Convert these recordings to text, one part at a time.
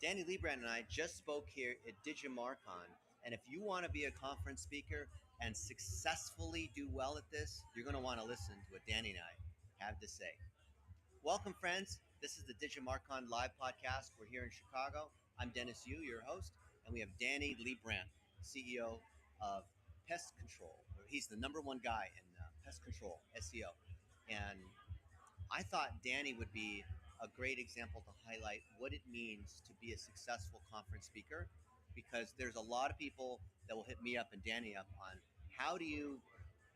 Danny Liebrand and I just spoke here at Digimarcon, and if you want to be a conference speaker and successfully do well at this, you're going to want to listen to what Danny and I have to say. Welcome, friends. This is the Digimarcon live podcast. We're here in Chicago. I'm Dennis Yu, your host, and we have Danny Liebrand, CEO of Pest Control. He's the number one guy in pest control, SEO. And I thought Danny would be a great example to highlight what it means to be a successful conference speaker, because there's a lot of people that will hit me up and Danny up on how do you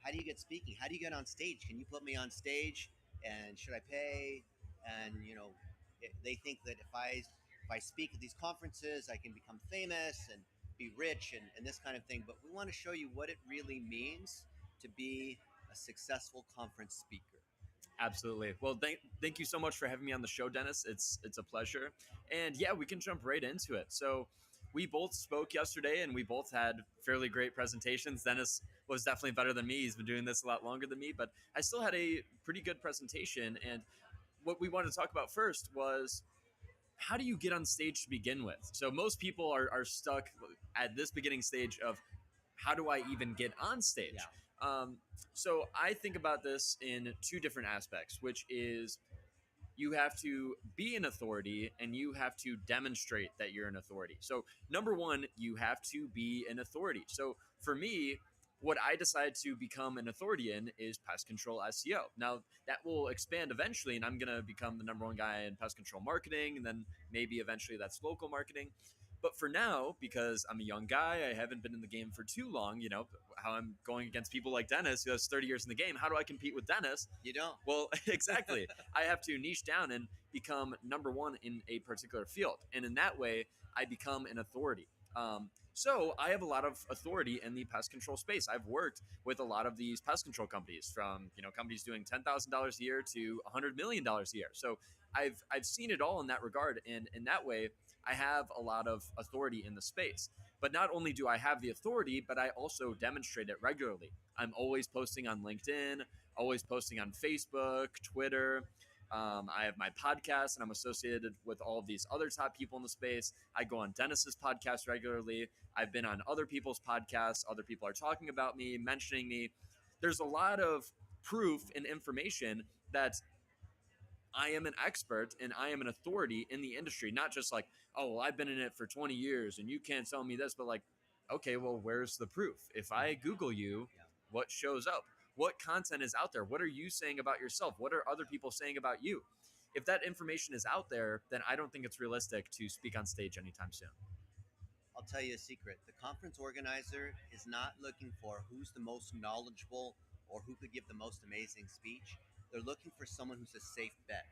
how do you get speaking? How do you get on stage? Can you put me on stage? And should I pay? And they think that if I speak at these conferences, I can become famous and be rich and this kind of thing. But we want to show you what it really means to be a successful conference speaker. Absolutely. Well, thank you so much for having me on the show, Dennis. It's a pleasure. And yeah, we can jump right into it. So we both spoke yesterday and we both had fairly great presentations. Dennis was definitely better than me. He's been doing this a lot longer than me, but I still had a pretty good presentation. And what we wanted to talk about first was how do you get on stage to begin with? So most people are stuck at this beginning stage of how do I even get on stage? Yeah. So I think about this in two different aspects, which is you have to be an authority and you have to demonstrate that you're an authority. So number one, you have to be an authority. So for me, what I decided to become an authority in is pest control SEO. Now that will expand eventually, and I'm going to become the number one guy in pest control marketing, and then maybe eventually that's local marketing. But for now, because I'm a young guy, I haven't been in the game for too long, how I'm going against people like Dennis, who has 30 years in the game. How do I compete with Dennis? You don't. Well, exactly. I have to niche down and become number one in a particular field. And in that way, I become an authority. So I have a lot of authority in the pest control space. I've worked with a lot of these pest control companies, from companies doing $10,000 a year to $100 million a year. So I've seen it all in that regard, and in that way, I have a lot of authority in the space. But not only do I have the authority, but I also demonstrate it regularly. I'm always posting on LinkedIn, always posting on Facebook, Twitter. I have my podcast, and I'm associated with all of these other top people in the space. I go on Dennis's podcast regularly. I've been on other people's podcasts. Other people are talking about me, mentioning me. There's a lot of proof and information that I am an expert and I am an authority in the industry, not just like, oh, well, I've been in it for 20 years and you can't tell me this, but like, okay, well, where's the proof? If I Google you, what shows up? What content is out there? What are you saying about yourself? What are other people saying about you? If that information is out there, then I don't think it's realistic to speak on stage anytime soon. I'll tell you a secret. The conference organizer is not looking for who's the most knowledgeable or who could give the most amazing speech. They're looking for someone who's a safe bet.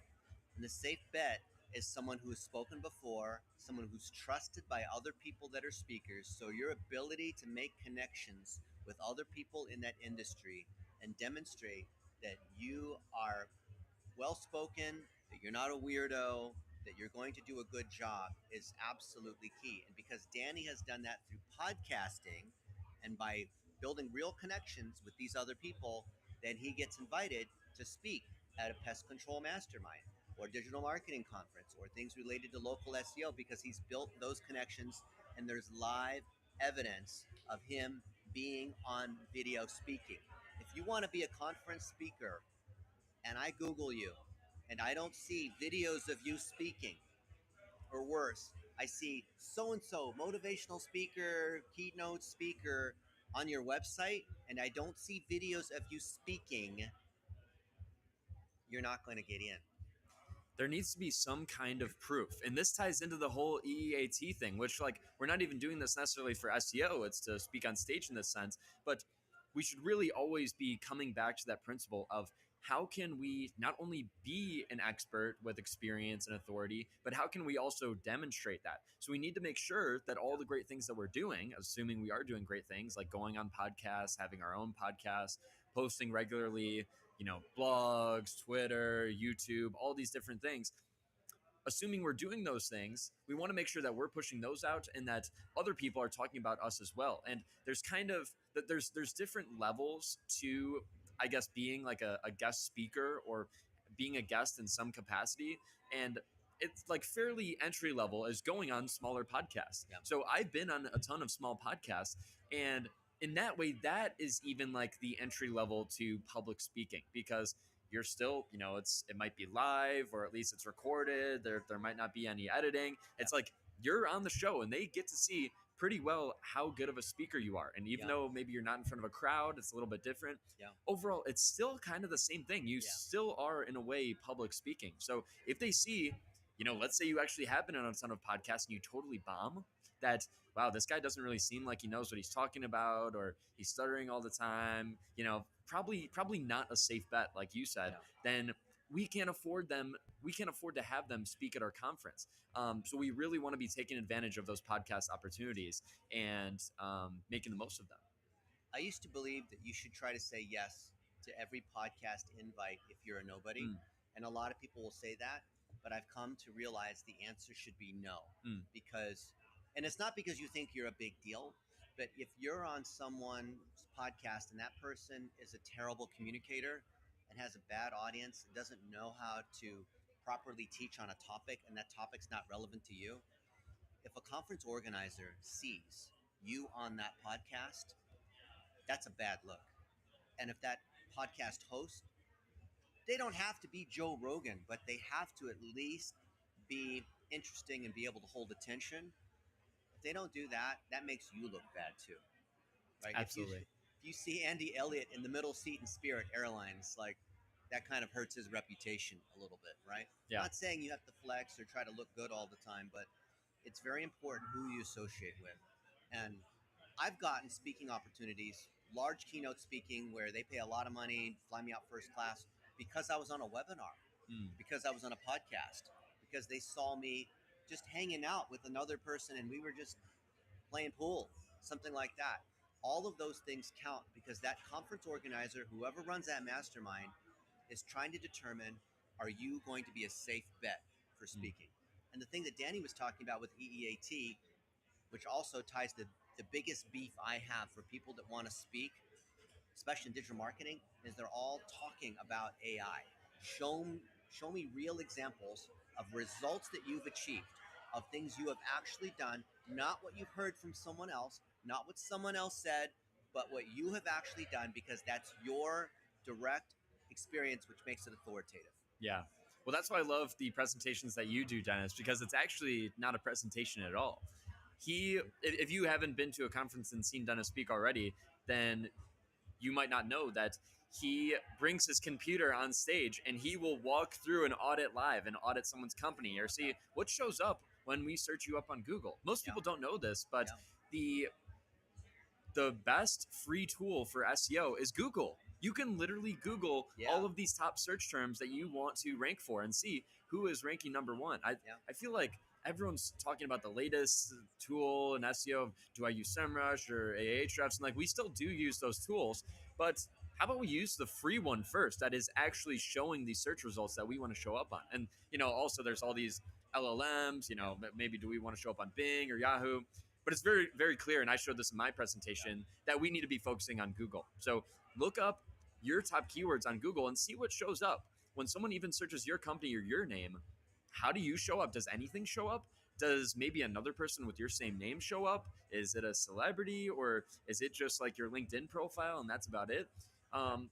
And the safe bet is someone who has spoken before, someone who's trusted by other people that are speakers. So your ability to make connections with other people in that industry and demonstrate that you are well spoken, that you're not a weirdo, that you're going to do a good job is absolutely key. And because Danny has done that through podcasting and by building real connections with these other people, then he gets invited to speak at a pest control mastermind or digital marketing conference or things related to local SEO, because he's built those connections and there's live evidence of him being on video speaking. If you want to be a conference speaker and I Google you and I don't see videos of you speaking, or worse, I see so and so motivational speaker, keynote speaker on your website, and I don't see videos of you speaking, you're not going to get in. There needs to be some kind of proof. And this ties into the whole EEAT thing, which, like, we're not even doing this necessarily for SEO. It's to speak on stage in this sense. But we should really always be coming back to that principle of how can we not only be an expert with experience and authority, but how can we also demonstrate that? So we need to make sure that all the great things that we're doing, assuming we are doing great things, like going on podcasts, having our own podcast, posting regularly, blogs, Twitter, YouTube, all these different things. Assuming we're doing those things, we want to make sure that we're pushing those out and that other people are talking about us as well. And there's kind of that there's different levels to, I guess, being like a guest speaker or being a guest in some capacity. And it's like fairly entry level as going on smaller podcasts. Yeah. So I've been on a ton of small podcasts, and in that way, that is even like the entry level to public speaking, because you're still, it might be live, or at least it's recorded. There might not be any editing. Yeah. It's like you're on the show and they get to see pretty well how good of a speaker you are. And even Yeah. though maybe you're not in front of a crowd, it's a little bit different. Yeah. Overall, it's still kind of the same thing. You Yeah. still are, in a way, public speaking. So if they see, let's say you actually have been on a ton of podcasts and you totally bomb, that, wow, this guy doesn't really seem like he knows what he's talking about, or he's stuttering all the time, probably not a safe bet, like you said, Yeah. then we can't afford to have them speak at our conference. So we really want to be taking advantage of those podcast opportunities and making the most of them. I used to believe that you should try to say yes to every podcast invite if you're a nobody. Mm. And a lot of people will say that, but I've come to realize the answer should be no. Mm. Because, and it's not because you think you're a big deal, but if you're on someone's podcast and that person is a terrible communicator and has a bad audience and doesn't know how to properly teach on a topic and that topic's not relevant to you, if a conference organizer sees you on that podcast, that's a bad look. And if that podcast host, they don't have to be Joe Rogan, but they have to at least be interesting and be able to hold attention. If they don't do that, that makes you look bad too, right? Absolutely. If you see Andy Elliott in the middle seat in Spirit Airlines, like that kind of hurts his reputation a little bit, right? Yeah. I'm not saying you have to flex or try to look good all the time, but it's very important who you associate with. And I've gotten speaking opportunities, large keynote speaking, where they pay a lot of money, fly me out first class, because I was on a webinar, Mm. because I was on a podcast, because they saw me just hanging out with another person and we were just playing pool, something like that. All of those things count because that conference organizer, whoever runs that mastermind, is trying to determine, are you going to be a safe bet for speaking? And the thing that Danny was talking about with EEAT, which also ties to the biggest beef I have for people that want to speak, especially in digital marketing, is they're all talking about AI. Show me real examples of results that you've achieved, of things you have actually done, not what you've heard from someone else, not what someone else said, but what you have actually done, because that's your direct experience, which makes it authoritative. Yeah. Well, that's why I love the presentations that you do, Dennis, because it's actually not a presentation at all. If you haven't been to a conference and seen Dennis speak already, then you might not know that he brings his computer on stage and he will walk through an audit live and audit someone's company, or see what shows up when we search you up on Google. Most people don't know this, but the best free tool for SEO is Google. You can literally Google all of these top search terms that you want to rank for and see who is ranking number one. I feel like everyone's talking about the latest tool in SEO. Do I use SEMrush or Ahrefs? And like, we still do use those tools, but how about we use the free one first that is actually showing the search results that we want to show up on? And, also there's all these LLMs, maybe do we want to show up on Bing or Yahoo? But it's very, very clear, and I showed this in my presentation, that we need to be focusing on Google. So look up your top keywords on Google and see what shows up. When someone even searches your company or your name, how do you show up? Does anything show up? Does maybe another person with your same name show up? Is it a celebrity, or is it just like your LinkedIn profile and that's about it?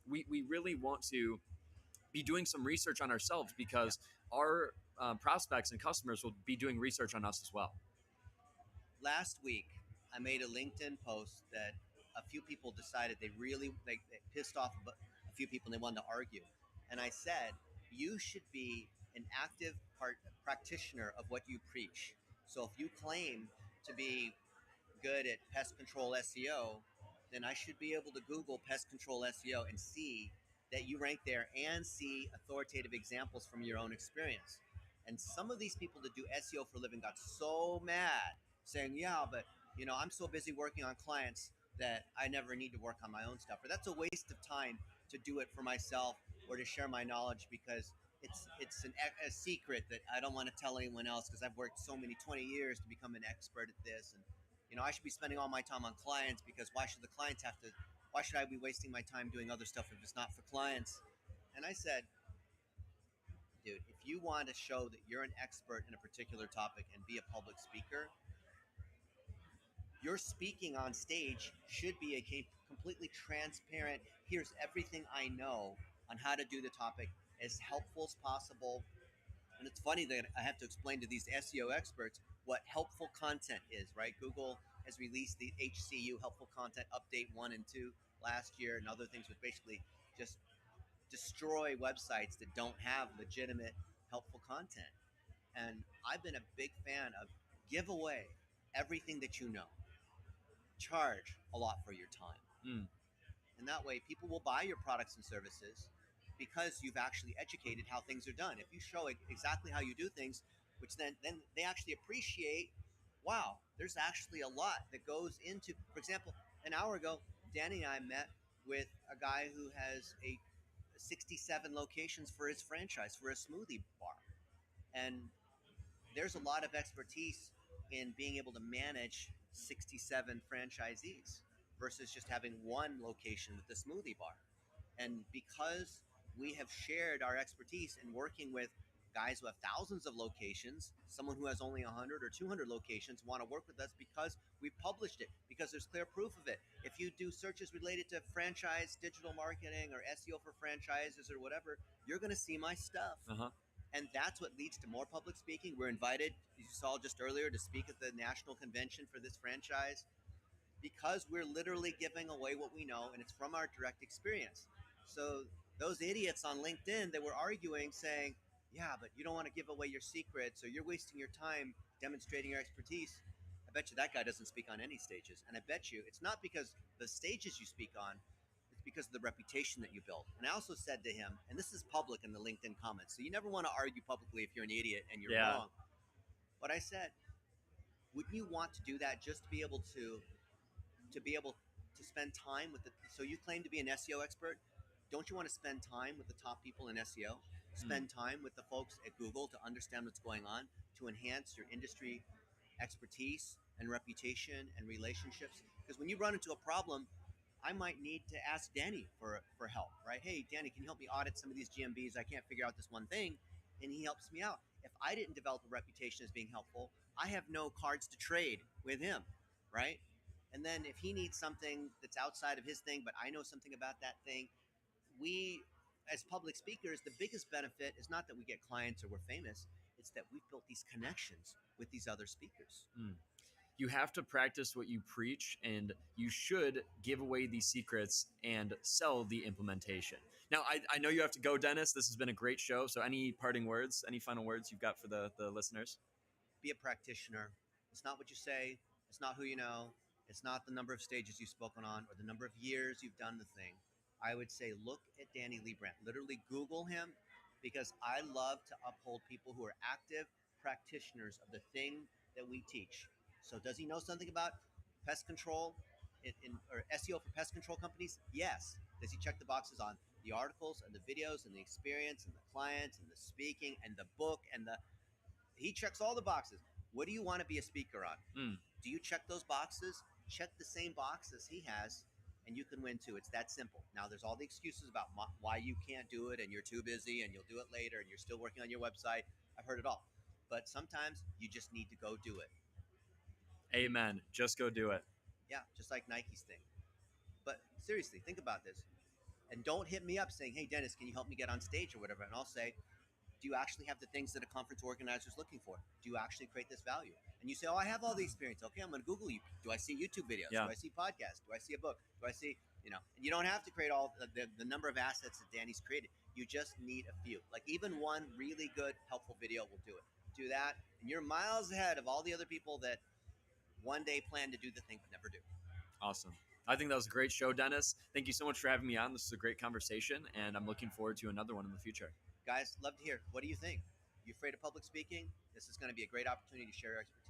We really want to be doing some research on ourselves, because our prospects and customers will be doing research on us as well. Last week, I made a LinkedIn post that a few people decided they pissed off a few people and they wanted to argue. And I said, you should be an active practitioner of what you preach. So if you claim to be good at pest control SEO, then I should be able to Google pest control SEO and see that you rank there and see authoritative examples from your own experience. And some of these people that do SEO for a living got so mad, saying, yeah, but I'm so busy working on clients that I never need to work on my own stuff. Or that's a waste of time to do it for myself or to share my knowledge, because it's a secret that I don't want to tell anyone else, because I've worked so many 20 years to become an expert at this. And I should be spending all my time on clients, because why should I be wasting my time doing other stuff if it's not for clients? And I said, Dude, if you want to show that you're an expert in a particular topic and be a public speaker, your speaking on stage should be a completely transparent, here's everything I know on how to do the topic as helpful as possible. And it's funny that I have to explain to these SEO experts what helpful content is, right? Google has released the HCU Helpful Content Update 1 and 2 last year, and other things which basically just destroy websites that don't have legitimate helpful content. And I've been a big fan of give away everything that you know, charge a lot for your time. Mm. And that way, people will buy your products and services because you've actually educated how things are done. If you show exactly how you do things, which then they actually appreciate, wow, there's actually a lot that goes into. For example, an hour ago, Danny and I met with a guy who has a 67 locations for his franchise for a smoothie bar, and there's a lot of expertise in being able to manage 67 franchisees versus just having one location with the smoothie bar. And because we have shared our expertise in working with guys who have thousands of locations, someone who has only 100 or 200 locations want to work with us because we published it, because there's clear proof of it. If you do searches related to franchise digital marketing or SEO for franchises or whatever, you're going to see my stuff. Uh-huh. And that's what leads to more public speaking. We're invited, as you saw just earlier, to speak at the national convention for this franchise because we're literally giving away what we know, and it's from our direct experience. So those idiots on LinkedIn that were arguing, saying, yeah, but you don't want to give away your secrets or you're wasting your time demonstrating your expertise. I bet you that guy doesn't speak on any stages. And I bet you it's not because the stages you speak on, it's because of the reputation that you build. And I also said to him, and this is public in the LinkedIn comments, so you never want to argue publicly if you're an idiot and you're Yeah. wrong. But I said, wouldn't you want to do that just to be able to spend time with the, so you claim to be an SEO expert, don't you want to spend time with the top people in SEO, Mm. spend time with the folks at Google to understand what's going on, to enhance your industry expertise and reputation and relationships? Because when you run into a problem, I might need to ask Danny for help, right? Hey, Danny, can you help me audit some of these GMBs? I can't figure out this one thing. And he helps me out. If I didn't develop a reputation as being helpful, I have no cards to trade with him, right? And then if he needs something that's outside of his thing, but I know something about that thing, we, as public speakers, the biggest benefit is not that we get clients or we're famous, it's that we've built these connections with these other speakers. Mm. You have to practice what you preach, and you should give away these secrets and sell the implementation. Now, I know you have to go, Dennis. This has been a great show. So any parting words, any final words you've got for the listeners? Be a practitioner. It's not what you say, it's not who you know, it's not the number of stages you've spoken on or the number of years you've done the thing. I would say look at Danny Lee Brandt. Literally Google him because I love to uphold people who are active practitioners of the thing that we teach. So does he know something about pest control or SEO for pest control companies? Yes. Does he check the boxes on the articles and the videos and the experience and the clients and the speaking and the book and the he checks all the boxes. What do you want to be a speaker on? Mm. Do you check those boxes? Check the same boxes he has, and you can win too. It's that simple. Now, there's all the excuses about why you can't do it, and you're too busy, and you'll do it later, and you're still working on your website. I've heard it all. But sometimes you just need to go do it. Amen. Just go do it. Yeah, just like Nike's thing. But seriously, think about this. And don't hit me up saying, hey, Dennis, can you help me get on stage or whatever? And I'll say, do you actually have the things that a conference organizer is looking for? Do you actually create this value? And you say, oh, I have all the experience. Okay, I'm going to Google you. Do I see YouTube videos? Yeah. Do I see podcasts? Do I see a book? Do I see, and you don't have to create all the number of assets that Danny's created. You just need a few. Like even one really good, helpful video will do it. Do that, and you're miles ahead of all the other people that one day plan to do the thing but never do. Awesome. I think that was a great show, Dennis. Thank you so much for having me on. This is a great conversation, and I'm looking forward to another one in the future. Guys, love to hear. What do you think? You afraid of public speaking? This is going to be a great opportunity to share your expertise.